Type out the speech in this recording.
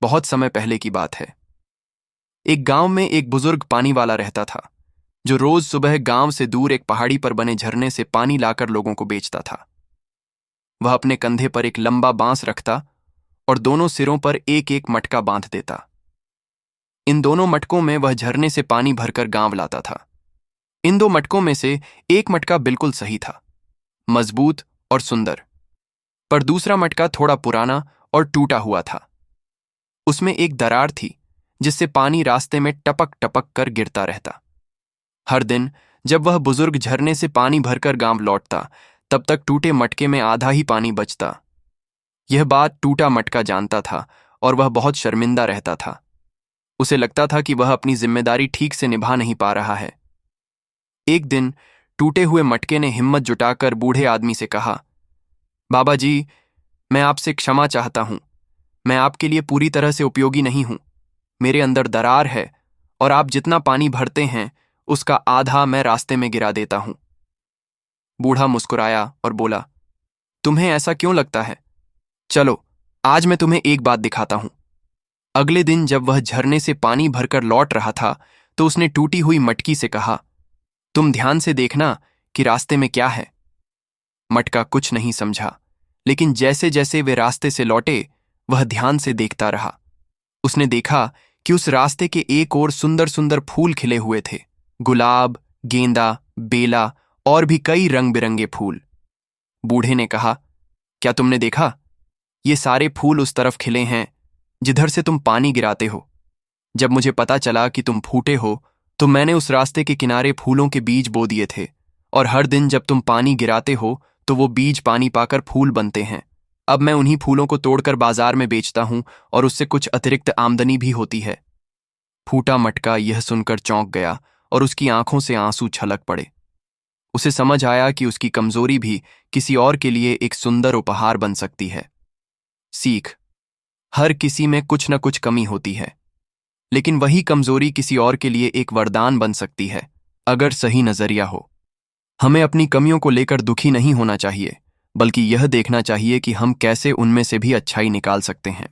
बहुत समय पहले की बात है। एक गांव में एक बुजुर्ग पानी वाला रहता था, जो रोज सुबह गांव से दूर एक पहाड़ी पर बने झरने से पानी लाकर लोगों को बेचता था। वह अपने कंधे पर एक लंबा बांस रखता और दोनों सिरों पर एक एक मटका बांध देता। इन दोनों मटकों में वह झरने से पानी भरकर गांव लाता था। इन दो मटकों में से एक मटका बिल्कुल सही था, मजबूत और सुंदर, पर दूसरा मटका थोड़ा पुराना और टूटा हुआ था। उसमें एक दरार थी, जिससे पानी रास्ते में टपक टपक कर गिरता रहता। हर दिन जब वह बुजुर्ग झरने से पानी भरकर गांव लौटता, तब तक टूटे मटके में आधा ही पानी बचता। यह बात टूटा मटका जानता था और वह बहुत शर्मिंदा रहता था। उसे लगता था कि वह अपनी जिम्मेदारी ठीक से निभा नहीं पा रहा है। एक दिन टूटे हुए मटके ने हिम्मत जुटाकर बूढ़े आदमी से कहा, बाबा जी, मैं आपसे क्षमा चाहता हूं। मैं आपके लिए पूरी तरह से उपयोगी नहीं हूं। मेरे अंदर दरार है और आप जितना पानी भरते हैं उसका आधा मैं रास्ते में गिरा देता हूं। बूढ़ा मुस्कुराया और बोला, तुम्हें ऐसा क्यों लगता है? चलो, आज मैं तुम्हें एक बात दिखाता हूं। अगले दिन जब वह झरने से पानी भरकर लौट रहा था, तो उसने टूटी हुई मटकी से कहा, तुम ध्यान से देखना कि रास्ते में क्या है। मटका कुछ नहीं समझा, लेकिन जैसे जैसे वे रास्ते से लौटे, वह ध्यान से देखता रहा। उसने देखा कि उस रास्ते के एक ओर सुंदर सुंदर फूल खिले हुए थे, गुलाब, गेंदा, बेला और भी कई रंग बिरंगे फूल। बूढ़े ने कहा, क्या तुमने देखा? ये सारे फूल उस तरफ खिले हैं जिधर से तुम पानी गिराते हो। जब मुझे पता चला कि तुम फूटे हो, तो मैंने उस रास्ते के किनारे फूलों के बीज बो दिए थे, और हर दिन जब तुम पानी गिराते हो तो वो बीज पानी पाकर फूल बनते हैं। अब मैं उन्हीं फूलों को तोड़कर बाजार में बेचता हूं और उससे कुछ अतिरिक्त आमदनी भी होती है। फूटा मटका यह सुनकर चौंक गया और उसकी आंखों से आंसू छलक पड़े। उसे समझ आया कि उसकी कमजोरी भी किसी और के लिए एक सुंदर उपहार बन सकती है। सीख: हर किसी में कुछ न कुछ कमी होती है, लेकिन वही कमजोरी किसी और के लिए एक वरदान बन सकती है, अगर सही नजरिया हो। हमें अपनी कमियों को लेकर दुखी नहीं होना चाहिए, बल्कि यह देखना चाहिए कि हम कैसे उनमें से भी अच्छाई निकाल सकते हैं।